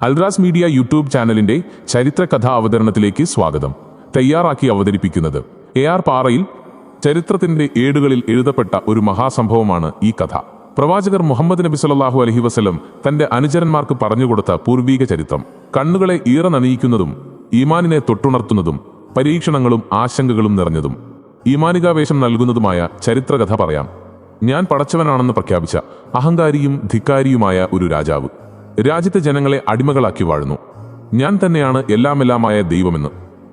Al Rass media YouTube ചാനലിന്റെ ചരിത്ര കഥാ അവതരണത്തിലേക്ക് സ്വാഗതം. തയ്യാറാക്കി അവതരിപ്പിക്കുന്നത് AR പാറയിൽ. ചരിത്രത്തിന്റെ ഏടുകളിൽ എഴുതപ്പെട്ട ഒരു മഹാസംഭവമാണ് ഈ കഥ. പ്രവാചകർ മുഹമ്മദ് നബി സല്ലല്ലാഹു അലൈഹി വസല്ലം തന്റെ അനുചരന്മാർക്ക് പറഞ്ഞുകൊടുത്ത പൂർവീക ചരിത്രം. കണ്ണുകളെ ഈറ നനയിക്കുന്നതും ഈമാനിനെ തൊട്ടുണർത്തുന്നതും പരീക്ഷണങ്ങളും ആശങ്കകളും നിറഞ്ഞതും ഈമാനികാവേശം നൽകുന്നതുമായ ചരിത്രകഥ പറയാം. ഞാൻ പടച്ചവനാണെന്ന് പ്രഖ്യാപിച്ച അഹങ്കാരിയും ധിക്കാരിയുമായ ഒരു രാജാവ് രാജ്യത്തെ ജനങ്ങളെ അടിമകളാക്കി വാഴുന്നു. ഞാൻ തന്നെയാണ് എല്ലാമെല്ലാമായ ദൈവമെന്ന്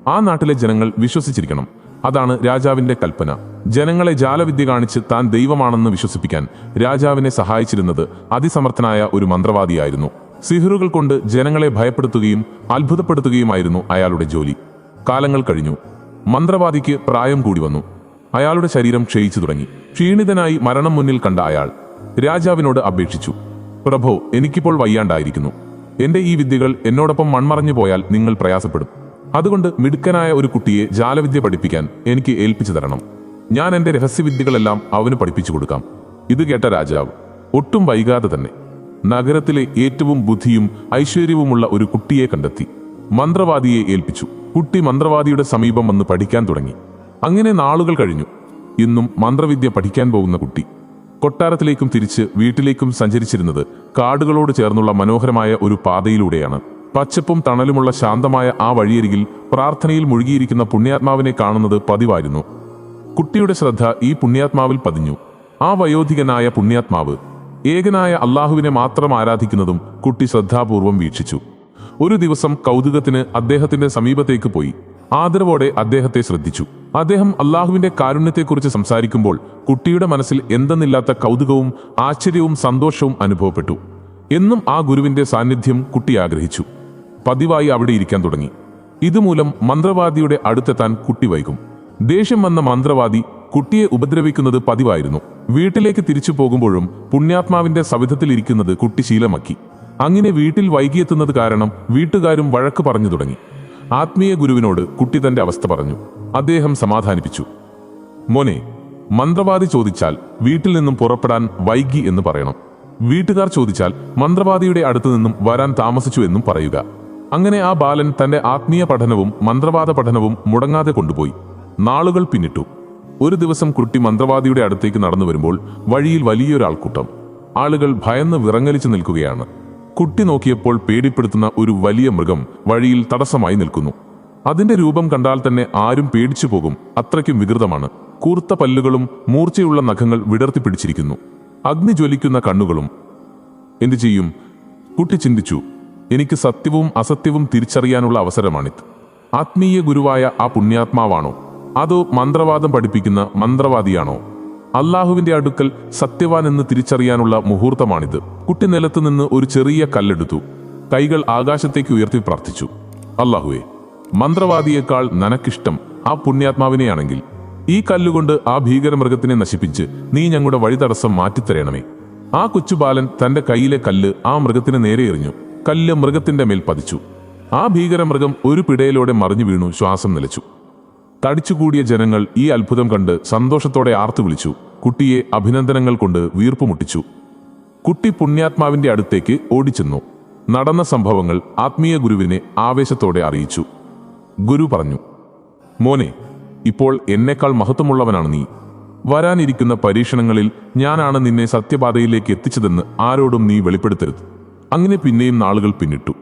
ആ നാട്ടിലെ ജനങ്ങൾ വിശ്വസിച്ചിരിക്കണം. അതാണ് രാജാവിന്റെ കൽപ്പന. ജനങ്ങളെ ജാലവിദ്യ കാണിച്ച് താൻ ദൈവമാണെന്ന് വിശ്വസിപ്പിക്കാൻ രാജാവിനെ സഹായിച്ചിരുന്നത് അതിസമർത്ഥനായ ഒരു മന്ത്രവാദിയായിരുന്നു. സിഹറുകൾ കൊണ്ട് ജനങ്ങളെ ഭയപ്പെടുത്തുകയും അത്ഭുതപ്പെടുത്തുകയുമായിരുന്നു അയാളുടെ ജോലി. കാലങ്ങൾ കഴിഞ്ഞു. മന്ത്രവാദിക്ക് പ്രായം കൂടി വന്നു. അയാളുടെ ശരീരം ക്ഷയിച്ചു തുടങ്ങി. ക്ഷീണിതനായി മരണം മുന്നിൽ കണ്ട അയാൾ രാജാവിനോട് അപേക്ഷിച്ചു, പ്രഭോ, എനിക്കിപ്പോൾ വയ്യാണ്ടായിരിക്കുന്നു. എന്റെ ഈ വിദ്യകൾ എന്നോടൊപ്പം മൺമറഞ്ഞു പോയാൽ നിങ്ങൾ പ്രയാസപ്പെടും. അതുകൊണ്ട് മിടുക്കനായ ഒരു കുട്ടിയെ ജാലവിദ്യ പഠിപ്പിക്കാൻ എനിക്ക് ഏൽപ്പിച്ചു തരണം. ഞാൻ എന്റെ രഹസ്യവിദ്യകളെല്ലാം അവന് പഠിപ്പിച്ചു കൊടുക്കാം. ഇത് കേട്ട രാജാവ് ഒട്ടും വൈകാതെ തന്നെ നഗരത്തിലെ ഏറ്റവും ബുദ്ധിയും ഐശ്വര്യവുമുള്ള ഒരു കുട്ടിയെ കണ്ടെത്തി മന്ത്രവാദിയെ ഏൽപ്പിച്ചു. കുട്ടി മന്ത്രവാദിയുടെ സമീപം വന്ന് പഠിക്കാൻ തുടങ്ങി. അങ്ങനെ നാളുകൾ കഴിഞ്ഞു. ഇന്നും മന്ത്രവിദ്യ പഠിക്കാൻ പോകുന്ന കുട്ടി കൊട്ടാരത്തിലേക്കും തിരിച്ച് വീട്ടിലേക്കും സഞ്ചരിച്ചിരുന്നത് കാടുകളോട് ചേർന്നുള്ള മനോഹരമായ ഒരു പാതയിലൂടെയാണ്. പച്ചപ്പും തണലുമുള്ള ശാന്തമായ ആ വഴിയരികിൽ പ്രാർത്ഥനയിൽ മുഴുകിയിരിക്കുന്ന പുണ്യാത്മാവിനെ കാണുന്നത് പതിവായിരുന്നു. കുട്ടിയുടെ ശ്രദ്ധ ഈ പുണ്യാത്മാവിൽ പതിഞ്ഞു. ആ വയോധികനായ പുണ്യാത്മാവ് ഏകനായ അള്ളാഹുവിനെ മാത്രം ആരാധിക്കുന്നതും കുട്ടി ശ്രദ്ധാപൂർവം വീക്ഷിച്ചു. ഒരു ദിവസം കൗതുകത്തിന് അദ്ദേഹത്തിന്റെ സമീപത്തേക്ക് പോയി ആദരവോടെ അദ്ദേഹത്തെ ശ്രദ്ധിച്ചു. അദ്ദേഹം അള്ളാഹുവിന്റെ കാരുണ്യത്തെക്കുറിച്ച് സംസാരിക്കുമ്പോൾ കുട്ടിയുടെ മനസ്സിൽ എന്തെന്നില്ലാത്ത കൗതുകവും ആശ്ചര്യവും സന്തോഷവും അനുഭവപ്പെട്ടു. എന്നും ആ ഗുരുവിന്റെ സാന്നിധ്യം കുട്ടി ആഗ്രഹിച്ചു. പതിവായി അവിടെ ഇരിക്കാൻ തുടങ്ങി. ഇതുമൂലം മന്ത്രവാദിയുടെ അടുത്തെത്താൻ കുട്ടി വൈകും. ദേഷ്യം വന്ന മന്ത്രവാദി കുട്ടിയെ ഉപദ്രവിക്കുന്നത് പതിവായിരുന്നു. വീട്ടിലേക്ക് തിരിച്ചു പോകുമ്പോഴും പുണ്യാത്മാവിന്റെ സവിധത്തിലിരിക്കുന്നത് കുട്ടി ശീലമാക്കി. അങ്ങനെ വീട്ടിൽ വൈകിയെത്തുന്നത് കാരണം വീട്ടുകാരും വഴക്ക് പറഞ്ഞു തുടങ്ങി. ആത്മീയ ഗുരുവിനോട് കുട്ടി തന്റെ അവസ്ഥ പറഞ്ഞു. അദ്ദേഹം സമാധാനിപ്പിച്ചു. മോനെ, മന്ത്രവാദി ചോദിച്ചാൽ വീട്ടിൽ നിന്നും പുറപ്പെടാൻ വൈകി എന്ന് പറയണം. വീട്ടുകാർ ചോദിച്ചാൽ മന്ത്രവാദിയുടെ അടുത്തു നിന്നും വരാൻ താമസിച്ചു എന്നും പറയുക. അങ്ങനെ ആ ബാലൻ തന്റെ ആത്മീയ പഠനവും മന്ത്രവാദ പഠനവും മുടങ്ങാതെ കൊണ്ടുപോയി. നാളുകൾ പിന്നിട്ടു. ഒരു ദിവസം കുട്ടി മന്ത്രവാദിയുടെ അടുത്തേക്ക് നടന്നു വരുമ്പോൾ വഴിയിൽ വലിയൊരാൾക്കൂട്ടം. ആളുകൾ ഭയന്ന് വിറങ്ങലിച്ചു നിൽക്കുകയാണ്. കുട്ടി നോക്കിയപ്പോൾ പേടിപ്പെടുത്തുന്ന ഒരു വലിയ മൃഗം വഴിയിൽ തടസ്സമായി നിൽക്കുന്നു. അതിന്റെ രൂപം കണ്ടാൽ തന്നെ ആരും പേടിച്ചു പോകും. അത്രയ്ക്കും വികൃതമാണ്. കൂർത്ത പല്ലുകളും മൂർച്ചയുള്ള നഖങ്ങൾ വിടർത്തി പിടിച്ചിരിക്കുന്നു. അഗ്നി ജ്വലിക്കുന്ന കണ്ണുകളും. എന്തു ചെയ്യും? കുട്ടി ചിന്തിച്ചു. എനിക്ക് സത്യവും അസത്യവും തിരിച്ചറിയാനുള്ള അവസരമാണിത്. ആത്മീയ ഗുരുവായ ആ പുണ്യാത്മാവാണോ, അതോ മന്ത്രവാദം പഠിപ്പിക്കുന്ന മന്ത്രവാദിയാണോ? അള്ളാഹുവിന്റെ അടുക്കൽ സത്യവാൻ എന്ന് തിരിച്ചറിയാനുള്ള മുഹൂർത്തമാണിത്. കുട്ടി നിലത്ത് നിന്ന് ഒരു ചെറിയ കല്ലെടുത്തു. കൈകൾ ആകാശത്തേക്ക് ഉയർത്തി പ്രാർത്ഥിച്ചു. അള്ളാഹുവേ, മന്ത്രവാദിയേക്കാൾ നനക്കിഷ്ടം ആ പുണ്യാത്മാവിനെയാണെങ്കിൽ ഈ കല്ലുകൊണ്ട് ആ ഭീകരമൃഗത്തിനെ നശിപ്പിച്ച് നീ ഞങ്ങളുടെ വഴിതടസ്സം മാറ്റിത്തരണമേ. ആ കൊച്ചുബാലൻ തന്റെ കയ്യിലെ കല്ല് ആ മൃഗത്തിന് നേരെ എറിഞ്ഞു. കല്ല് മൃഗത്തിന്റെ മേൽ പതിച്ചു. ആ ഭീകരമൃഗം ഒരു പിടയിലൂടെ മറിഞ്ഞു വീണു ശ്വാസം നിലച്ചു. തടിച്ചുകൂടിയ ജനങ്ങൾ ഈ അത്ഭുതം കണ്ട് സന്തോഷത്തോടെ ആർത്തു വിളിച്ചു. കുട്ടിയെ അഭിനന്ദനങ്ങൾ കൊണ്ട് വീർപ്പുമുട്ടിച്ചു. കുട്ടി പുണ്യാത്മാവിന്റെ അടുത്തേക്ക് ഓടിച്ചെന്നു. നടന്ന സംഭവങ്ങൾ ആത്മീയ ഗുരുവിനെ ആവേശത്തോടെ അറിയിച്ചു. ഗുരു പറഞ്ഞു, മോനെ, ഇപ്പോൾ എന്നെക്കാൾ മഹത്വമുള്ളവനാണ് നീ. വരാനിരിക്കുന്ന പരീക്ഷണങ്ങളിൽ ഞാനാണ് നിന്നെ സത്യപാതയിലേക്ക് എത്തിച്ചതെന്ന് ആരോടും നീ വെളിപ്പെടുത്തരുത്. അങ്ങനെ പിന്നെയും നാളുകൾ പിന്നിട്ടു.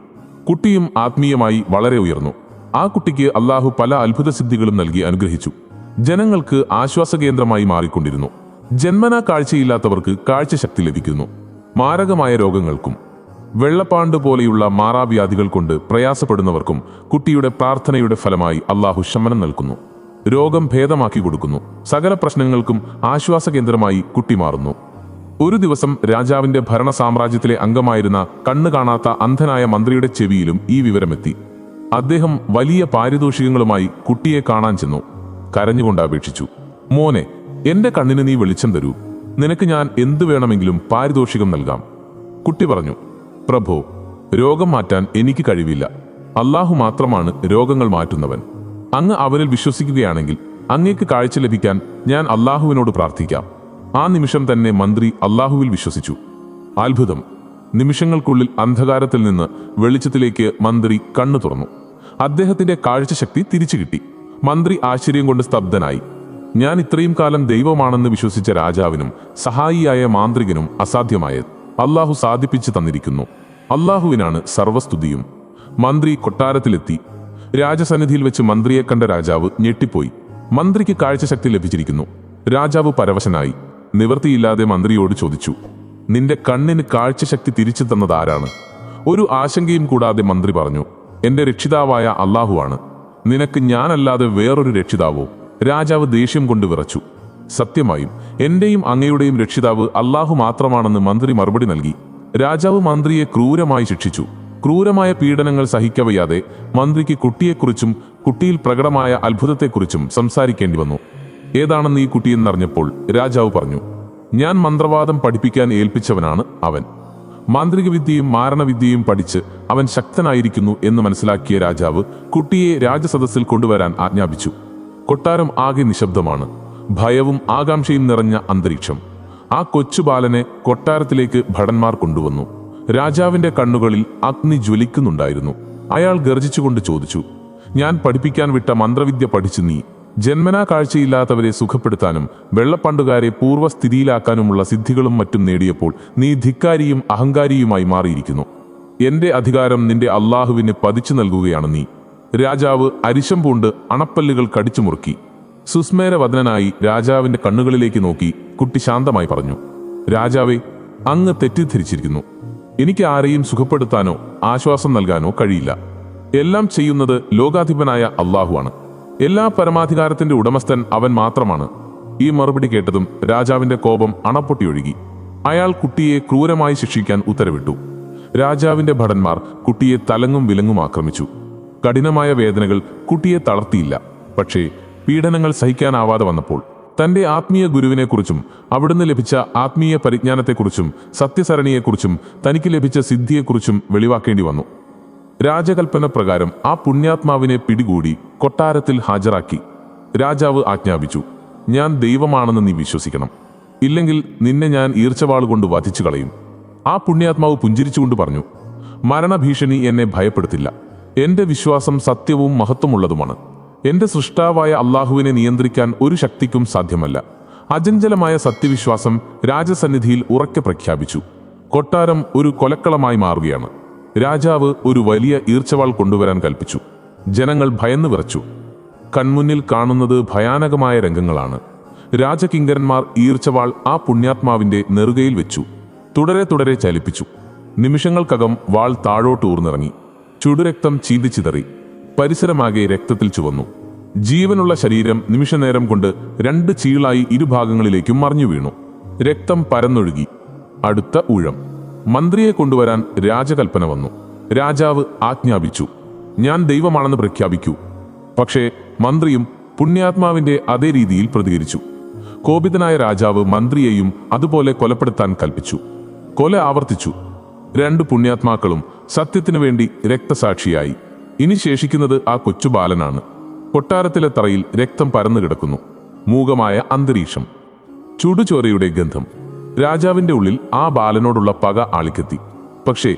കുട്ടിയും ആത്മീയമായി വളരെ ഉയർന്നു. ആ കുട്ടിക്ക് അള്ളാഹു പല അത്ഭുത സിദ്ധികളും നൽകി അനുഗ്രഹിച്ചു. ജനങ്ങൾക്ക് ആശ്വാസകേന്ദ്രമായി മാറിക്കൊണ്ടിരുന്നു. ജന്മനാ കാഴ്ചയില്ലാത്തവർക്ക് കാഴ്ചശക്തി ലഭിക്കുന്നു. മാരകമായ രോഗങ്ങൾക്കും വെള്ളപ്പാണ്ട് പോലെയുള്ള മാറാവ്യാധികൾ കൊണ്ട് പ്രയാസപ്പെടുന്നവർക്കും കുട്ടിയുടെ പ്രാർത്ഥനയുടെ ഫലമായി അള്ളാഹു ശമനം നൽകുന്നു. രോഗം ഭേദമാക്കി കൊടുക്കുന്നു. സകല പ്രശ്നങ്ങൾക്കും ആശ്വാസകേന്ദ്രമായി കുട്ടി മാറുന്നു. ഒരു ദിവസം രാജാവിന്റെ ഭരണ സാമ്രാജ്യത്തിലെ അംഗമായിരുന്ന കണ്ണു കാണാത്ത അന്ധനായ മന്ത്രിയുടെ ചെവിയിലും ഈ വിവരമെത്തി. അദ്ദേഹം വലിയ പാരിതോഷികങ്ങളുമായി കുട്ടിയെ കാണാൻ ചെന്നു. കരഞ്ഞുകൊണ്ട് അപേക്ഷിച്ചു, മോനെ, എന്റെ കണ്ണിന് നീ വെളിച്ചം തരൂ. നിനക്ക് ഞാൻ എന്തു വേണമെങ്കിലും പാരിതോഷികം നൽകാം. കുട്ടി പറഞ്ഞു, പ്രഭോ, രോഗം മാറ്റാൻ എനിക്ക് കഴിവില്ല. അള്ളാഹു മാത്രമാണ് രോഗങ്ങൾ മാറ്റുന്നവൻ. അങ്ങ് അവനിൽ വിശ്വസിക്കുകയാണെങ്കിൽ അങ്ങേക്ക് കാഴ്ച ലഭിക്കാൻ ഞാൻ അള്ളാഹുവിനോട് പ്രാർത്ഥിക്കാം. ആ നിമിഷം തന്നെ മന്ത്രി അള്ളാഹുവിൽ വിശ്വസിച്ചു. അത്ഭുതം! നിമിഷങ്ങൾക്കുള്ളിൽ അന്ധകാരത്തിൽ നിന്ന് വെളിച്ചത്തിലേക്ക് മന്ത്രി കണ്ണു തുറന്നു. അദ്ദേഹത്തിന്റെ കാഴ്ചശക്തി തിരിച്ചു കിട്ടി. മന്ത്രി ആശ്ചര്യം കൊണ്ട് സ്തബ്ധനായി. ഞാൻ ഇത്രയും കാലം ദൈവമാണെന്ന് വിശ്വസിച്ച രാജാവിനും സഹായിയായ മാന്ത്രികനും അസാധ്യമായത് അള്ളാഹു സാധിപ്പിച്ചു തന്നിരിക്കുന്നു. അള്ളാഹുവിനാണ് സർവസ്തുതിയും. മന്ത്രി കൊട്ടാരത്തിലെത്തി. രാജസന്നിധിയിൽ വെച്ച് മന്ത്രിയെ കണ്ട രാജാവ് ഞെട്ടിപ്പോയി. മന്ത്രിക്ക് കാഴ്ചശക്തി ലഭിച്ചിരിക്കുന്നു. രാജാവ് പരവശനായി. നിവൃത്തിയില്ലാതെ മന്ത്രിയോട് ചോദിച്ചു, നിന്റെ കണ്ണിന് കാഴ്ചശക്തി തിരിച്ചു തന്നത് ആരാണ്? ഒരു ആശങ്കയും കൂടാതെ മന്ത്രി പറഞ്ഞു, എന്റെ രക്ഷിതാവായ അള്ളാഹുവാണ്. നിനക്ക് ഞാനല്ലാതെ വേറൊരു രക്ഷിതാവോ? രാജാവ് ദേഷ്യം കൊണ്ട് വിറച്ചു. സത്യമായും എന്റെയും അങ്ങയുടെയും രക്ഷിതാവ് അള്ളാഹു മാത്രമാണെന്ന് മന്ത്രി മറുപടി നൽകി. രാജാവ് മന്ത്രിയെ ക്രൂരമായി ശിക്ഷിച്ചു. ക്രൂരമായ പീഡനങ്ങൾ സഹിക്കവയ്യാതെ മന്ത്രിക്ക് കുട്ടിയെക്കുറിച്ചും കുട്ടിയിൽ പ്രകടമായ അത്ഭുതത്തെക്കുറിച്ചും സംസാരിക്കേണ്ടി വന്നു. ഏതാണെന്ന് ഈ കുട്ടിയെന്നറിഞ്ഞപ്പോൾ രാജാവ് പറഞ്ഞു, ഞാൻ മന്ത്രവാദം പഠിപ്പിക്കാൻ ഏൽപ്പിച്ചവനാണ് അവൻ. മാന്ത്രിക വിദ്യയും മാരണവിദ്യയും പഠിച്ച് അവൻ ശക്തനായിരിക്കുന്നു എന്ന് മനസ്സിലാക്കിയ രാജാവ് കുട്ടിയെ രാജസദസ്സിൽ കൊണ്ടുവരാൻ ആജ്ഞാപിച്ചു. കൊട്ടാരം ആകെ നിശബ്ദമാണ്. ഭയവും ആകാംക്ഷയും നിറഞ്ഞ അന്തരീക്ഷം. ആ കൊച്ചു ബാലനെ കൊട്ടാരത്തിലേക്ക് ഭടന്മാർ കൊണ്ടുവന്നു. രാജാവിന്റെ കണ്ണുകളിൽ അഗ്നി ജ്വലിക്കുന്നുണ്ടായിരുന്നു. അയാൾ ഗർജിച്ചുകൊണ്ട് ചോദിച്ചു, ഞാൻ പഠിപ്പിക്കാൻ വിട്ട മന്ത്രവിദ്യ പഠിച്ചു നീ ജന്മനാ കാഴ്ചയില്ലാത്തവരെ സുഖപ്പെടുത്താനും വെള്ളപ്പണ്ടുകാരെ പൂർവ്വസ്ഥിതിയിലാക്കാനുമുള്ള സിദ്ധികളും മറ്റും നേടിയപ്പോൾ നീ ധിക്കാരിയും അഹങ്കാരിയുമായി മാറിയിരിക്കുന്നു. എന്റെ അധികാരം നിന്റെ അള്ളാഹുവിന് പതിച്ചു നൽകുകയാണ് നീ. രാജാവ് അരിശം പൂണ്ട് അണപ്പല്ലുകൾ കടിച്ചു മുറുക്കി. സുസ്മേരവദനായി രാജാവിന്റെ കണ്ണുകളിലേക്ക് നോക്കി കുട്ടി ശാന്തമായി പറഞ്ഞു, രാജാവേ, അങ്ങ് തെറ്റിദ്ധരിച്ചിരിക്കുന്നു. എനിക്ക് ആരെയും സുഖപ്പെടുത്താനോ ആശ്വാസം നൽകാനോ കഴിയില്ല. എല്ലാം ചെയ്യുന്നത് ലോകാധിപനായ അള്ളാഹുവാണ്. എല്ലാ പരമാധികാരത്തിന്റെ ഉടമസ്ഥൻ അവൻ മാത്രമാണ്. ഈ മറുപടി കേട്ടതും രാജാവിന്റെ കോപം അണപ്പൊട്ടിയൊഴുകി. അയാൾ കുട്ടിയെ ക്രൂരമായി ശിക്ഷിക്കാൻ ഉത്തരവിട്ടു. രാജാവിന്റെ ഭടന്മാർ കുട്ടിയെ തലങ്ങും വിലങ്ങും ആക്രമിച്ചു. കഠിനമായ വേദനകൾ കുട്ടിയെ തളർത്തിയില്ല. പക്ഷേ പീഡനങ്ങൾ സഹിക്കാനാവാതെ വന്നപ്പോൾ തന്റെ ആത്മീയ ഗുരുവിനെക്കുറിച്ചും അവിടുന്ന് ലഭിച്ച ആത്മീയ പരിജ്ഞാനത്തെക്കുറിച്ചും സത്യസരണിയെക്കുറിച്ചും തനിക്ക് ലഭിച്ച സിദ്ധിയെക്കുറിച്ചും വെളിവാക്കേണ്ടി വന്നു. രാജകൽപ്പന പ്രകാരം ആ പുണ്യാത്മാവിനെ പിടികൂടി കൊട്ടാരത്തിൽ ഹാജരാക്കി. രാജാവ് ആജ്ഞാപിച്ചു, ഞാൻ ദൈവമാണെന്ന് നീ വിശ്വസിക്കണം, ഇല്ലെങ്കിൽ നിന്നെ ഞാൻ ഈർച്ചവാളുകൊണ്ട് വധിച്ചു കളയും. ആ പുണ്യാത്മാവ് പുഞ്ചിരിച്ചുകൊണ്ട് പറഞ്ഞു, മരണഭീഷണി എന്നെ ഭയപ്പെടുത്തില്ല. എന്റെ വിശ്വാസം സത്യവും മഹത്വമുള്ളതുമാണ്. എന്റെ സൃഷ്ടാവായ അള്ളാഹുവിനെ നിയന്ത്രിക്കാൻ ഒരു ശക്തിക്കും സാധ്യമല്ല. അചഞ്ചലമായ സത്യവിശ്വാസം രാജസന്നിധിയിൽ ഉറക്കെ പ്രഖ്യാപിച്ചു. കൊട്ടാരം ഒരു കൊലക്കളമായി മാറുകയാണ്. രാജാവ് ഒരു വലിയ ഈർച്ചവാൾ കൊണ്ടുവരാൻ കൽപ്പിച്ചു. ജനങ്ങൾ ഭയന്നു വിറച്ചു. കൺമുന്നിൽ കാണുന്നത് ഭയാനകമായ രംഗങ്ങളാണ്. രാജകിങ്കരന്മാർ ഈർച്ചവാൾ ആ പുണ്യാത്മാവിന്റെ നെറുകയിൽ വെച്ചു. തുടരെ തുടരെ ചലിപ്പിച്ചു. നിമിഷങ്ങൾക്കകം വാൾ താഴോട്ട് ഊർന്നിറങ്ങി. ചുടുരക്തം ചീന്തിച്ചിതറി. പരിസരമാകെ രക്തത്തിൽ ചുവന്നു. ജീവനുള്ള ശരീരം നിമിഷനേരം കൊണ്ട് 2 ചീളായി ഇരുഭാഗങ്ങളിലേക്കും മറിഞ്ഞു വീണു. രക്തം പരന്നൊഴുകി. അടുത്ത ഊഴം. മന്ത്രിയെ കൊണ്ടുവരാൻ രാജകൽപ്പന വന്നു. രാജാവ് ആജ്ഞാപിച്ചു, ഞാൻ ദൈവമാണെന്ന് പ്രഖ്യാപിക്കൂ. പക്ഷേ മന്ത്രിയും പുണ്യാത്മാവിന്റെ അതേ രീതിയിൽ പ്രതികരിച്ചു. കോപിതനായ രാജാവ് മന്ത്രിയെയും അതുപോലെ കൊലപ്പെടുത്താൻ കൽപ്പിച്ചു. കൊല ആവർത്തിച്ചു. 2 പുണ്യാത്മാക്കളും സത്യത്തിനു വേണ്ടി രക്തസാക്ഷിയായി. ഇനി ശേഷിക്കുന്നത് ആ കൊച്ചു ബാലനാണ്. കൊട്ടാരത്തിലെ തറയിൽ രക്തം പരന്നു കിടക്കുന്നു. മൂകമായ അന്തരീക്ഷം. ചുടുചോരയുടെ ഗന്ധം. രാജാവിന്റെ ഉള്ളിൽ ആ ബാലനോടുള്ള പക ആളിക്കെത്തി. പക്ഷേ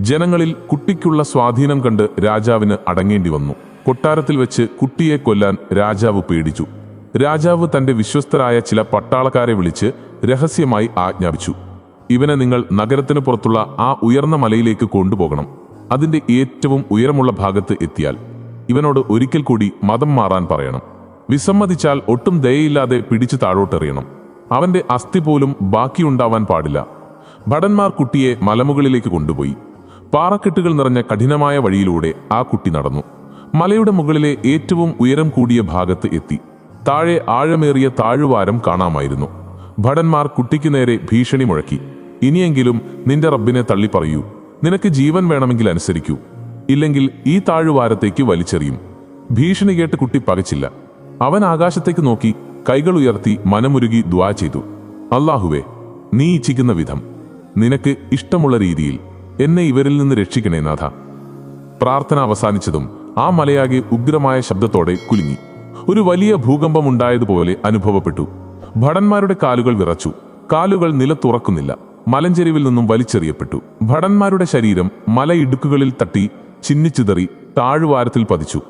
ജനങ്ങളിൽ കുട്ടിക്കുള്ള സ്വാധീനം കണ്ട് രാജാവിന് അടങ്ങേണ്ടി വന്നു. കൊട്ടാരത്തിൽ വെച്ച് കുട്ടിയെ കൊല്ലാൻ രാജാവ് പേടിച്ചു. രാജാവ് തന്റെ വിശ്വസ്തരായ ചില പട്ടാളക്കാരെ വിളിച്ച് രഹസ്യമായി ആജ്ഞാപിച്ചു, ഇവനെ നിങ്ങൾ നഗരത്തിന് പുറത്തുള്ള ആ ഉയർന്ന മലയിലേക്ക് കൊണ്ടുപോകണം. അതിന്റെ ഏറ്റവും ഉയരമുള്ള ഭാഗത്ത് എത്തിയാൽ ഇവനോട് ഒരിക്കൽ കൂടി മതം മാറാൻ പറയണം. വിസമ്മതിച്ചാൽ ഒട്ടും ദയയില്ലാതെ പിടിച്ചു താഴോട്ടെറിയണം. അവന്റെ അസ്ഥി പോലും ബാക്കിയുണ്ടാവാൻ പാടില്ല. ഭടന്മാർ കുട്ടിയെ മലമുകളിലേക്ക് കൊണ്ടുപോയി. പാറക്കെട്ടുകൾ നിറഞ്ഞ കഠിനമായ വഴിയിലൂടെ ആ കുട്ടി നടന്നു. മലയുടെ മുകളിലെ ഏറ്റവും ഉയരം കൂടിയ ഭാഗത്ത് എത്തി. താഴെ ആഴമേറിയ താഴ്വാരം കാണാമായിരുന്നു. ഭടന്മാർ കുട്ടിക്ക് നേരെ ഭീഷണി മുഴക്കി, ഇനിയെങ്കിലും നിന്റെ റബ്ബിനെ തള്ളിപ്പറയൂ. നിനക്ക് ജീവൻ വേണമെങ്കിൽ അനുസരിക്കൂ, ഇല്ലെങ്കിൽ ഈ താഴ്വാരത്തേക്ക് വലിച്ചെറിയും. ഭീഷണി കേട്ട് കുട്ടി പകച്ചില്ല. അവൻ ആകാശത്തേക്ക് നോക്കി കൈകൾ ഉയർത്തി മനമുരുകി ദുആ ചെയ്തു, അല്ലാഹുവേ, നീ ഇച്ഛിക്കുന്ന വിധം, നിനക്ക് ഇഷ്ടമുള്ള രീതിയിൽ എന്നെ ഇവരിൽ നിന്ന് രക്ഷിക്കണേ നാഥ. പ്രാർത്ഥന അവസാനിച്ചതും ആ മലയാകെ ഉഗ്രമായ ശബ്ദത്തോടെ കുലുങ്ങി. ഒരു വലിയ ഭൂകമ്പമുണ്ടായതുപോലെ അനുഭവപ്പെട്ടു. ഭടന്മാരുടെ കാലുകൾ വിറച്ചു. കാലുകൾ നിലത്തുറക്കുന്നില്ല. മലഞ്ചെരിവിൽ നിന്നും വലിച്ചെറിയപ്പെട്ടു. ഭടന്മാരുടെ ശരീരം മലയിടുക്കുകളിൽ തട്ടി ചിന്നിച്ചിതറി താഴ്വാരത്തിൽ പതിച്ചു.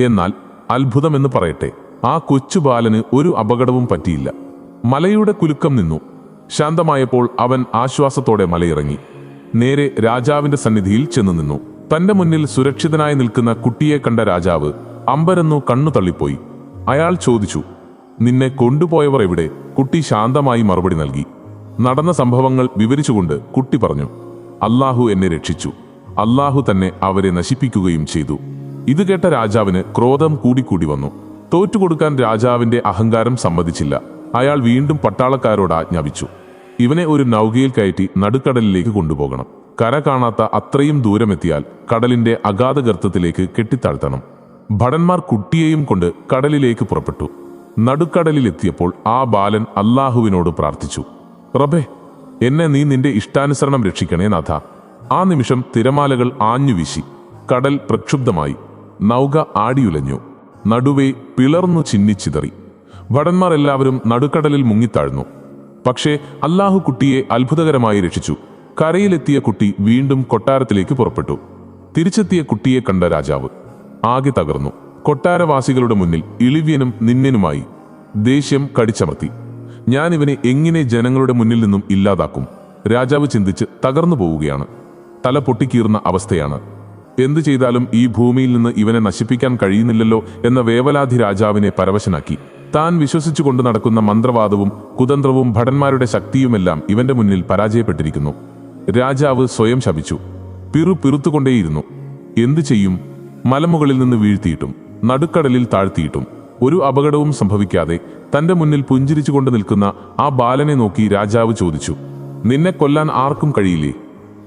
എന്നാൽ അത്ഭുതമെന്ന് പറയട്ടെ, ആ കൊച്ചു ബാലന് ഒരു അപകടവും പറ്റിയില്ല. മലയുടെ കുലുക്കം നിന്നു. ശാന്തമായപ്പോൾ അവൻ ആശ്വാസത്തോടെ മലയിറങ്ങി നേരെ രാജാവിന്റെ സന്നിധിയിൽ ചെന്നു നിന്നു. തന്റെ മുന്നിൽ സുരക്ഷിതനായി നിൽക്കുന്ന കുട്ടിയെ കണ്ട രാജാവ് അമ്പരന്നു കണ്ണു തള്ളിപ്പോയി. അയാൾ ചോദിച്ചു, നിന്നെ കൊണ്ടുപോയവർ എവിടെ? കുട്ടി ശാന്തമായി മറുപടി നൽകി. നടന്ന സംഭവങ്ങൾ വിവരിച്ചുകൊണ്ട് കുട്ടി പറഞ്ഞു, അല്ലാഹു എന്നെ രക്ഷിച്ചു. അല്ലാഹു തന്നെ അവരെ നശിപ്പിക്കുകയും ചെയ്തു. ഇത് കേട്ട രാജാവിന് ക്രോധം കൂടിക്കൂടി വന്നു. തോറ്റുകൊടുക്കാൻ രാജാവിന്റെ അഹങ്കാരം സമ്മതിച്ചില്ല. അയാൾ വീണ്ടും പട്ടാളക്കാരോട് ആജ്ഞാപിച്ചു, ഇവനെ ഒരു നൗകയിൽ കയറ്റി നടുക്കടലിലേക്ക് കൊണ്ടുപോകണം. കര കാണാത്ത അത്രയും ദൂരമെത്തിയാൽ കടലിന്റെ അഗാധ ഗർത്തത്തിലേക്ക് കെട്ടിത്താഴ്ത്തണം. ഭടന്മാർ കുട്ടിയെയും കൊണ്ട് കടലിലേക്ക് പുറപ്പെട്ടു. നടുക്കടലിലെത്തിയപ്പോൾ ആ ബാലൻ അല്ലാഹുവിനോട് പ്രാർത്ഥിച്ചു, റബ്ബേ, എന്നെ നീ നിന്റെ ഇഷ്ടാനുസരണം രക്ഷിക്കണേ നാഥ. ആ നിമിഷം തിരമാലകൾ ആഞ്ഞുവീശി. കടൽ പ്രക്ഷുബ്ധമായി. നൗക ആടിയുലഞ്ഞു. നടുവേ പിളർന്നു ചിന്നിച്ചിതറി. ഭടന്മാർ എല്ലാവരും നടുക്കടലിൽ മുങ്ങിത്താഴ്ന്നു. പക്ഷേ അല്ലാഹു കുട്ടിയെ അത്ഭുതകരമായി രക്ഷിച്ചു. കരയിലെത്തിയ കുട്ടി വീണ്ടും കൊട്ടാരത്തിലേക്ക് പുറപ്പെട്ടു. തിരിച്ചെത്തിയ കുട്ടിയെ കണ്ട രാജാവ് ആകെ തകർന്നു. കൊട്ടാരവാസികളുടെ മുന്നിൽ ഇളിവ്യനും നിന്യനുമായി ദേഷ്യം കടിച്ചമർത്തി. ഞാനിവനെ എങ്ങനെ ജനങ്ങളുടെ മുന്നിൽ നിന്നും ഇല്ലാതാക്കും? രാജാവ് ചിന്തിച്ച് തകർന്നു പോവുകയാണ്. തല പൊട്ടിക്കീറുന്ന അവസ്ഥയാണ്. എന്തു ചെയ്താലും ഈ ഭൂമിയിൽ നിന്ന് ഇവനെ നശിപ്പിക്കാൻ കഴിയുന്നില്ലല്ലോ എന്ന വേവലാധി രാജാവിനെ പരവശനാക്കി. താൻ വിശ്വസിച്ചുകൊണ്ട് നടക്കുന്ന മന്ത്രവാദവും കുതന്ത്രവും ഭടന്മാരുടെ ശക്തിയുമെല്ലാം ഇവന്റെ മുന്നിൽ പരാജയപ്പെട്ടിരിക്കുന്നു. രാജാവ് സ്വയം ശപിച്ചു. പിറുപിറുത്തുകൊണ്ടേയിരുന്നു. എന്തു ചെയ്യും? മലമുകളിൽ നിന്ന് വീഴ്ത്തിയിട്ടും നടുക്കടലിൽ താഴ്ത്തിയിട്ടും ഒരു അപകടവും സംഭവിക്കാതെ തന്റെ മുന്നിൽ പുഞ്ചിരിച്ചുകൊണ്ട് നിൽക്കുന്ന ആ ബാലനെ നോക്കി രാജാവ് ചോദിച്ചു, നിന്നെ കൊല്ലാൻ ആർക്കും കഴിയില്ലേ?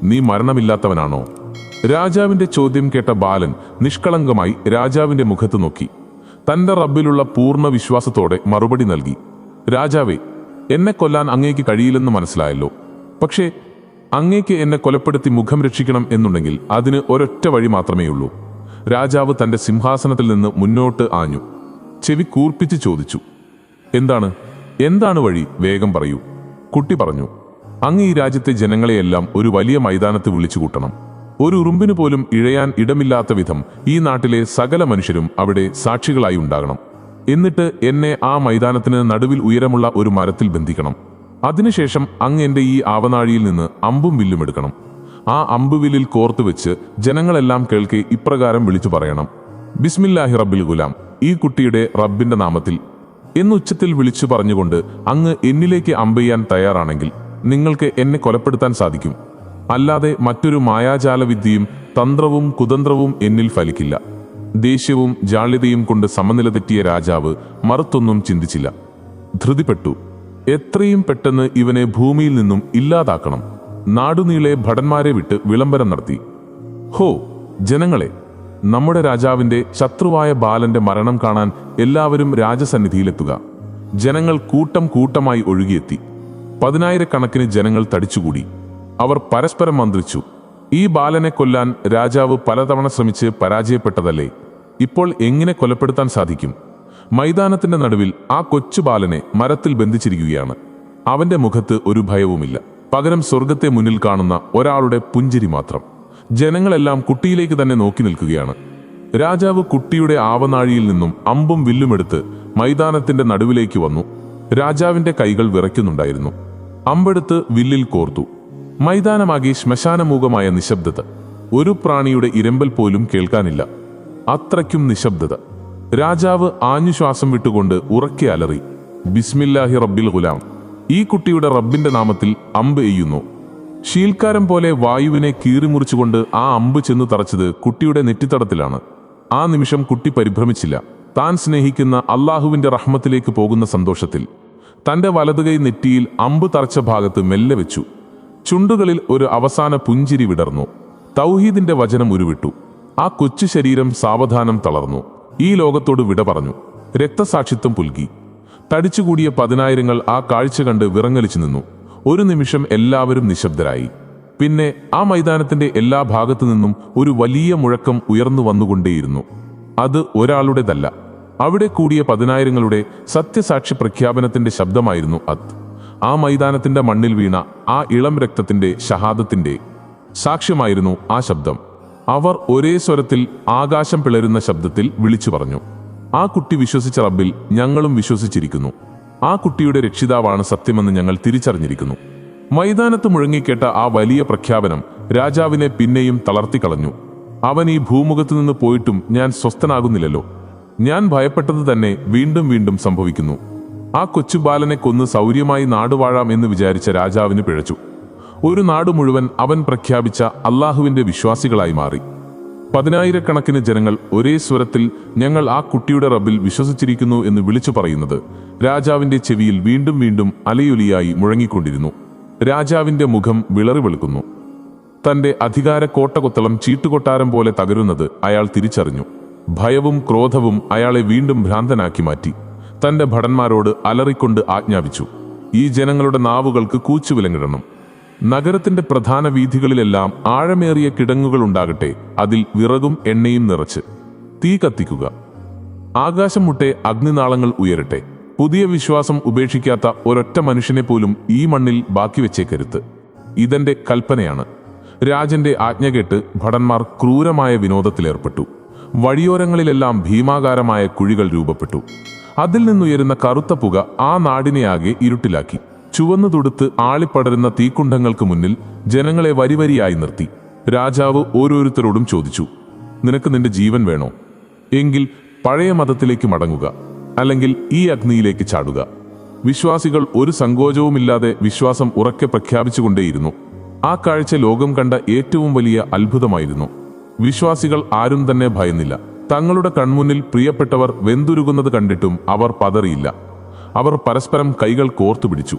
നീ മരണമില്ലാത്തവനാണോ? രാജാവിന്റെ ചോദ്യം കേട്ട ബാലൻ നിഷ്കളങ്കമായി രാജാവിന്റെ മുഖത്ത് നോക്കി. തന്റെ റബ്ബിലുള്ള പൂർണ്ണ വിശ്വാസത്തോടെ മറുപടി നൽകി, രാജാവേ, എന്നെ കൊല്ലാൻ അങ്ങേക്ക് കഴിയില്ലെന്ന് മനസ്സിലായല്ലോ. പക്ഷേ അങ്ങേക്ക് എന്നെ കൊലപ്പെടുത്തി മുഖം രക്ഷിക്കണം എന്നുണ്ടെങ്കിൽ അതിന് ഒരൊറ്റ വഴി മാത്രമേയുള്ളൂ. രാജാവ് തന്റെ സിംഹാസനത്തിൽ നിന്ന് മുന്നോട്ട് ആഞ്ഞു. ചെവി കൂർപ്പിച്ച് ചോദിച്ചു, എന്താണ് വഴി? വേഗം പറയൂ. കുട്ടി പറഞ്ഞു, അങ്ങ് ഈ രാജ്യത്തെ ജനങ്ങളെയെല്ലാം ഒരു വലിയ മൈതാനത്ത് വിളിച്ചു കൂട്ടണം. ഒരു ഉറുമ്പിന് പോലും ഇഴയാൻ ഇടമില്ലാത്ത വിധം ഈ നാട്ടിലെ സകല മനുഷ്യരും അവിടെ സാക്ഷികളായി ഉണ്ടാകണം. എന്നിട്ട് എന്നെ ആ മൈതാനത്തിന് നടുവിൽ ഉയരമുള്ള ഒരു മരത്തിൽ ബന്ധിക്കണം. അതിനുശേഷം അങ്ങ് എന്റെ ഈ ആവനാഴിയിൽ നിന്ന് അമ്പും വില്ലും എടുക്കണം. ആ അമ്പുവില്ലിൽ കോർത്തുവെച്ച് ജനങ്ങളെല്ലാം കേൾക്കെ ഇപ്രകാരം വിളിച്ചു പറയണം, ബിസ്മില്ലാഹി റബ്ബിൽ ഗുലാം, ഈ കുട്ടിയുടെ റബ്ബിന്റെ നാമത്തിൽ എന്നുച്ചത്തിൽ വിളിച്ചു പറഞ്ഞുകൊണ്ട് അങ്ങ് എന്നിലേക്ക് അമ്പെയ്യാൻ തയ്യാറാണെങ്കിൽ നിങ്ങൾക്ക് എന്നെ കൊലപ്പെടുത്താൻ സാധിക്കും. അല്ലാതെ മറ്റൊരു മായാജാലവിദ്യയും തന്ത്രവും കുതന്ത്രവും എന്നിൽ ഫലിക്കില്ല. ദേഷ്യവും ജാള്യതയും കൊണ്ട് സമനില തെറ്റിയ രാജാവ് മറുത്തൊന്നും ചിന്തിച്ചില്ല. ധൃതിപ്പെട്ടു. എത്രയും പെട്ടെന്ന് ഇവനെ ഭൂമിയിൽ നിന്നും ഇല്ലാതാക്കണം. നാടുനീളെ ഭടന്മാരെ വിട്ട് വിളംബരം നടത്തി. ഹോ ജനങ്ങളെ, നമ്മുടെ രാജാവിന്റെ ശത്രുവായ ബാലന്റെ മരണം കാണാൻ എല്ലാവരും രാജസന്നിധിയിലെത്തുക. ജനങ്ങൾ കൂട്ടം കൂട്ടമായി ഒഴുകിയെത്തി. 10,000 ജനങ്ങൾ തടിച്ചുകൂടി. അവർ പരസ്പരം മന്ത്രിച്ചു, ഈ ബാലനെ കൊല്ലാൻ രാജാവ് പലതവണ ശ്രമിച്ച് പരാജയപ്പെട്ടതല്ലേ? ഇപ്പോൾ എങ്ങനെ കൊലപ്പെടുത്താൻ സാധിക്കും? മൈതാനത്തിന്റെ നടുവിൽ ആ കൊച്ചു ബാലനെ മരത്തിൽ ബന്ധിച്ചിരിക്കുകയാണ്. അവന്റെ മുഖത്ത് ഒരു ഭയവുമില്ല. പകരം സ്വർഗത്തെ മുന്നിൽ കാണുന്ന ഒരാളുടെ പുഞ്ചിരി മാത്രം. ജനങ്ങളെല്ലാം കുട്ടിയിലേക്ക് തന്നെ നോക്കി നിൽക്കുകയാണ്. രാജാവ് കുട്ടിയുടെ ആവനാഴിയിൽ നിന്നും അമ്പും വില്ലുമെടുത്ത് മൈതാനത്തിന്റെ നടുവിലേക്ക് വന്നു. രാജാവിന്റെ കൈകൾ വിറയ്ക്കുന്നുണ്ടായിരുന്നു. അമ്പെടുത്ത് വില്ലിൽ കോർത്തു. മൈതാനമാകെ ശ്മശാനമൂകമായ നിശബ്ദത. ഒരു പ്രാണിയുടെ ഇരമ്പൽ പോലും കേൾക്കാനില്ല. അത്രയ്ക്കും നിശബ്ദത. രാജാവ് ആഞ്ഞുശ്വാസം വിട്ടുകൊണ്ട് ഉറക്കെ അലറി, ബിസ്മില്ലാഹി റബ്ബിൽ ഗുലാം, ഈ കുട്ടിയുടെ റബ്ബിന്റെ നാമത്തിൽ അമ്പ് എയ്യുന്നു. ശീൽക്കാരം പോലെ വായുവിനെ കീറിമുറിച്ചുകൊണ്ട് ആ അമ്പ് ചെന്നു തറച്ചത് കുട്ടിയുടെ നെറ്റിത്തടത്തിലാണ്. ആ നിമിഷം കുട്ടി പരിഭ്രമിച്ചില്ല. താൻ സ്നേഹിക്കുന്ന അല്ലാഹുവിന്റെ റഹ്മത്തിലേക്ക് പോകുന്ന സന്തോഷത്തിൽ തന്റെ വലതുകൈ നെറ്റിയിൽ അമ്പ് തറച്ച ഭാഗത്ത് മെല്ലെ വെച്ചു. ചുണ്ടുകളിൽ ഒരു അവസാന പുഞ്ചിരി വിടർന്നു. തൗഹീദിന്റെ വചനം ഉരുവിട്ടു. ആ കൊച്ചു ശരീരം സാവധാനം തളർന്നു. ഈ ലോകത്തോട് വിട പറഞ്ഞു. രക്തസാക്ഷിത്വം പുൽകി. തടിച്ചുകൂടിയ 10,000 ആ കാഴ്ച കണ്ട് വിറങ്ങലിച്ചു നിന്നു. ഒരു നിമിഷം എല്ലാവരും നിശബ്ദരായി. പിന്നെ ആ മൈതാനത്തിന്റെ എല്ലാ ഭാഗത്തു നിന്നും ഒരു വലിയ മുഴക്കം ഉയർന്നു വന്നുകൊണ്ടേയിരുന്നു. അത് ഒരാളുടേതല്ല, അവിടെ കൂടിയ 10,000 സത്യസാക്ഷി പ്രഖ്യാപനത്തിന്റെ ശബ്ദമായിരുന്നു അത്. ആ മൈതാനത്തിന്റെ മണ്ണിൽ വീണ ആ ഇളം രക്തത്തിന്റെ ഷഹാദത്തിന്റെ സാക്ഷ്യമായിരുന്നു ആ ശബ്ദം. അവർ ഒരേ സ്വരത്തിൽ ആകാശം പിളരുന്ന ശബ്ദത്തിൽ വിളിച്ചു പറഞ്ഞു, ആ കുട്ടി വിശ്വസിച്ച റബ്ബിൽ ഞങ്ങളും വിശ്വസിച്ചിരിക്കുന്നു. ആ കുട്ടിയുടെ രക്ഷിതാവാണ് സത്യമെന്ന് ഞങ്ങൾ തിരിച്ചറിഞ്ഞിരിക്കുന്നു. മൈതാനത്ത് മുഴങ്ങിക്കേട്ട ആ വലിയ പ്രഖ്യാപനം രാജാവിനെ പിന്നെയും തളർത്തിക്കളഞ്ഞു. അവൻ ഈ ഭൂമുഖത്തു നിന്ന് പോയിട്ടും ഞാൻ സ്വസ്ഥനാകുന്നില്ലല്ലോ. ഞാൻ ഭയപ്പെട്ടത് തന്നെ വീണ്ടും വീണ്ടും സംഭവിക്കുന്നു. ആ കൊച്ചുബാലനെ കൊന്ന് സൗര്യമായി നാടുവാഴാം എന്ന് വിചാരിച്ച രാജാവിന് പിഴച്ചു. ഒരു നാട് മുഴുവൻ അവൻ പ്രഖ്യാപിച്ച അള്ളാഹുവിന്റെ വിശ്വാസികളായി മാറി. 10,000-കണക്കിന് ജനങ്ങൾ ഒരേ സ്വരത്തിൽ ഞങ്ങൾ ആ കുട്ടിയുടെ റബ്ബിൽ വിശ്വസിച്ചിരിക്കുന്നു എന്ന് വിളിച്ചു പറയുന്നത് രാജാവിന്റെ ചെവിയിൽ വീണ്ടും വീണ്ടും അലയൊലിയായി മുഴങ്ങിക്കൊണ്ടിരുന്നു. രാജാവിന്റെ മുഖം വിളറി വെളുക്കുന്നു. തന്റെ അധികാര കോട്ടകൊത്തളം ചീട്ടുകൊട്ടാരം പോലെ തകരുന്നത് അയാൾ തിരിച്ചറിഞ്ഞു. ഭയവും ക്രോധവും അയാളെ വീണ്ടും ഭ്രാന്തനാക്കി മാറ്റി. തന്റെ ഭടന്മാരോട് അലറിക്കൊണ്ട് ആജ്ഞാപിച്ചു, ഈ ജനങ്ങളുടെ നാവുകൾക്ക് കൂച്ചുവിലങ്ങിടണം. നഗരത്തിന്റെ പ്രധാന വീഥികളിലെല്ലാം ആഴമേറിയ കിടങ്ങുകൾ ഉണ്ടാകട്ടെ, അതിൽ വിറകും എണ്ണയും നിറച്ച് തീ കത്തിക്കുക. ആകാശം മുട്ടെ അഗ്നിനാളങ്ങൾ ഉയരട്ടെ. പുതിയ വിശ്വാസം ഉപേക്ഷിക്കാത്ത ഒരൊറ്റ മനുഷ്യനെ പോലും ഈ മണ്ണിൽ ബാക്കി വെച്ചേക്കരുത്. ഇതെന്റെ കൽപ്പനയാണ്. രാജന്റെ ആജ്ഞ കേട്ട് ഭടന്മാർ ക്രൂരമായ വിനോദത്തിലേർപ്പെട്ടു. വഴിയോരങ്ങളിലെല്ലാം ഭീമാകാരമായ കുഴികൾ രൂപപ്പെട്ടു. അതിൽ നിന്നുയരുന്ന കറുത്ത പുക ആ നാടിനെയാകെ ഇരുട്ടിലാക്കി. ചുവന്നു തുടുത്ത് ആളിപ്പടരുന്ന തീക്കുണ്ഡങ്ങൾക്ക് മുന്നിൽ ജനങ്ങളെ വരിവരിയായി നിർത്തി. രാജാവ് ഓരോരുത്തരോടും ചോദിച്ചു, നിനക്ക് നിന്റെ ജീവൻ വേണോ? എങ്കിൽ പഴയ മതത്തിലേക്ക് മടങ്ങുക, അല്ലെങ്കിൽ ഈ അഗ്നിയിലേക്ക് ചാടുക. വിശ്വാസികൾ ഒരു സങ്കോചവുമില്ലാതെ വിശ്വാസം ഉറക്കെ പ്രഖ്യാപിച്ചുകൊണ്ടേയിരുന്നു. ആ കാഴ്ച ലോകം കണ്ട ഏറ്റവും വലിയ അത്ഭുതമായിരുന്നു. വിശ്വാസികൾ ആരും തന്നെ ഭയന്നില്ല. തങ്ങളുടെ കൺമുന്നിൽ പ്രിയപ്പെട്ടവർ വെന്തുരുകുന്നത് കണ്ടിട്ടും അവർ പതറിയില്ല. അവർ പരസ്പരം കൈകൾ കോർത്തുപിടിച്ചു.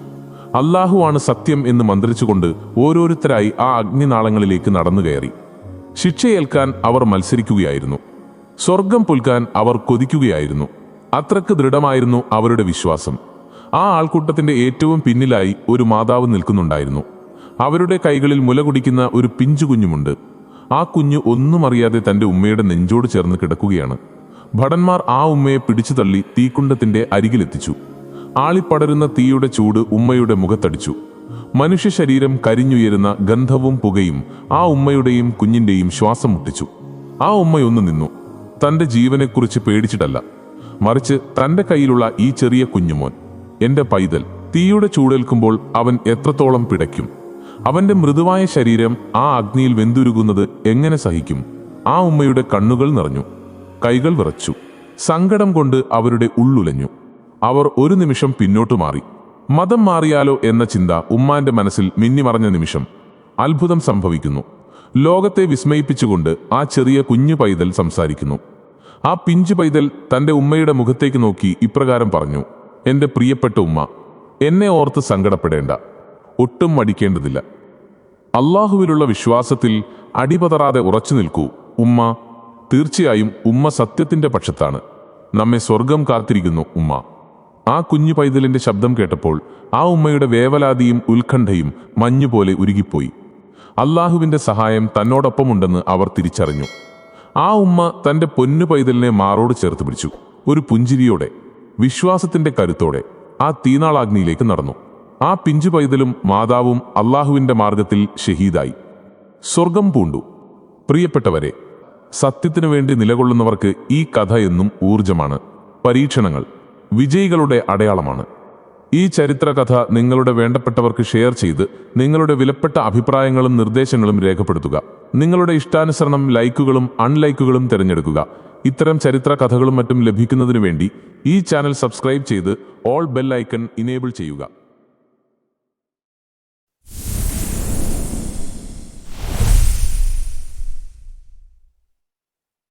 അല്ലാഹുവാണ് സത്യം എന്ന് മന്ത്രിച്ചുകൊണ്ട് ഓരോരുത്തരായി ആ അഗ്നിനാളങ്ങളിലേക്ക് നടന്നു കയറി. ശിക്ഷയേൽക്കാൻ അവർ മത്സരിക്കുകയായിരുന്നു. സ്വർഗം പുൽകാൻ അവർ കൊതിക്കുകയായിരുന്നു. അത്രക്ക് ദൃഢമായിരുന്നു അവരുടെ വിശ്വാസം. ആ ആൾക്കൂട്ടത്തിന്റെ ഏറ്റവും പിന്നിലായി ഒരു മാതാവ് നിൽക്കുന്നുണ്ടായിരുന്നു. അവരുടെ കൈകളിൽ മുല കുടിക്കുന്ന ഒരു പിഞ്ചു കുഞ്ഞുമുണ്ട്. ആ കുഞ്ഞ് ഒന്നും അറിയാതെ തന്റെ ഉമ്മയുടെ നെഞ്ചോട് ചേർന്ന് കിടക്കുകയാണ്. ഭടന്മാർ ആ ഉമ്മയെ പിടിച്ചു തള്ളി തീക്കുണ്ടത്തിന്റെ അരികിലെത്തിച്ചു. ആളിപ്പടരുന്ന തീയുടെ ചൂട് ഉമ്മയുടെ മുഖത്തടിച്ചു. മനുഷ്യ ശരീരം കരിഞ്ഞുയരുന്ന ഗന്ധവും പുകയും ആ ഉമ്മയുടെയും കുഞ്ഞിന്റെയും ശ്വാസം മുട്ടിച്ചു. ആ ഉമ്മയൊന്നു നിന്നു. തന്റെ ജീവനെക്കുറിച്ച് പേടിച്ചിട്ടല്ല, മറിച്ച് തന്റെ കയ്യിലുള്ള ഈ ചെറിയ കുഞ്ഞുമോൻ, എന്റെ പൈതൽ, തീയുടെ ചൂടേൽക്കുമ്പോൾ അവൻ എത്രത്തോളം പിടയ്ക്കും? അവന്റെ മൃദുവായ ശരീരം ആ അഗ്നിയിൽ വെന്തുരുകുന്നത് എങ്ങനെ സഹിക്കും? ആ ഉമ്മയുടെ കണ്ണുകൾ നിറഞ്ഞു, കൈകൾ വിറച്ചു. സങ്കടം കൊണ്ട് അവരുടെ ഉള്ളുലഞ്ഞു. അവർ ഒരു നിമിഷം പിന്നോട്ടു മാറി. മതം മാറിയാലോ എന്ന ചിന്ത ഉമ്മാന്റെ മനസ്സിൽ മിന്നിമറഞ്ഞ നിമിഷം അത്ഭുതം സംഭവിക്കുന്നു. ലോകത്തെ വിസ്മയിപ്പിച്ചുകൊണ്ട് ആ ചെറിയ കുഞ്ഞു പൈതൽ സംസാരിക്കുന്നു. ആ പിഞ്ചു പൈതൽ തന്റെ ഉമ്മയുടെ മുഖത്തേക്ക് നോക്കി ഇപ്രകാരം പറഞ്ഞു, എന്റെ പ്രിയപ്പെട്ട ഉമ്മ, എന്നെ ഓർത്ത് സങ്കടപ്പെടേണ്ട, ഒട്ടും മടിക്കേണ്ടതില്ല. അള്ളാഹുവിലുള്ള വിശ്വാസത്തിൽ അടിപതറാതെ ഉറച്ചു നിൽക്കൂ ഉമ്മ. തീർച്ചയായും ഉമ്മ സത്യത്തിന്റെ പക്ഷത്താണ്. നമ്മെ സ്വർഗം കാത്തിരിക്കുന്നു ഉമ്മ. ആ കുഞ്ഞു പൈതലിന്റെ ശബ്ദം കേട്ടപ്പോൾ ആ ഉമ്മയുടെ വേവലാതിയും ഉത്കണ്ഠയും മഞ്ഞുപോലെ ഉരുകിപ്പോയി. അള്ളാഹുവിന്റെ സഹായം തന്നോടൊപ്പമുണ്ടെന്ന് അവർ തിരിച്ചറിഞ്ഞു. ആ ഉമ്മ തന്റെ പൊന്നു പൈതലിനെ മാറോട് ചേർത്ത് പിടിച്ചു. ഒരു പുഞ്ചിരിയോടെ, വിശ്വാസത്തിന്റെ കരുത്തോടെ ആ തീനാളാഗ്നിയിലേക്ക് നടന്നു. ആ പിഞ്ചു പൈതലും മാതാവും അള്ളാഹുവിന്റെ മാർഗത്തിൽ ഷഹീദായി. സ്വർഗം പൂണ്ടു. പ്രിയപ്പെട്ടവരെ, സത്യത്തിനു വേണ്ടി നിലകൊള്ളുന്നവർക്ക് ഈ കഥ എന്നും ഊർജമാണ്. പരീക്ഷണങ്ങൾ വിജയികളുടെ അടയാളമാണ്. ഈ ചരിത്രകഥ നിങ്ങളുടെ വേണ്ടപ്പെട്ടവർക്ക് ഷെയർ ചെയ്ത് നിങ്ങളുടെ വിലപ്പെട്ട അഭിപ്രായങ്ങളും നിർദ്ദേശങ്ങളും രേഖപ്പെടുത്തുക. നിങ്ങളുടെ ഇഷ്ടാനുസരണം ലൈക്കുകളും അൺലൈക്കുകളും തിരഞ്ഞെടുക്കുക. ഇത്തരം ചരിത്ര കഥകളും മറ്റും ലഭിക്കുന്നതിനു വേണ്ടി ഈ ചാനൽ സബ്സ്ക്രൈബ് ചെയ്ത് ഓൾ ബെൽ ഐക്കൺ ഇനേബിൾ ചെയ്യുക.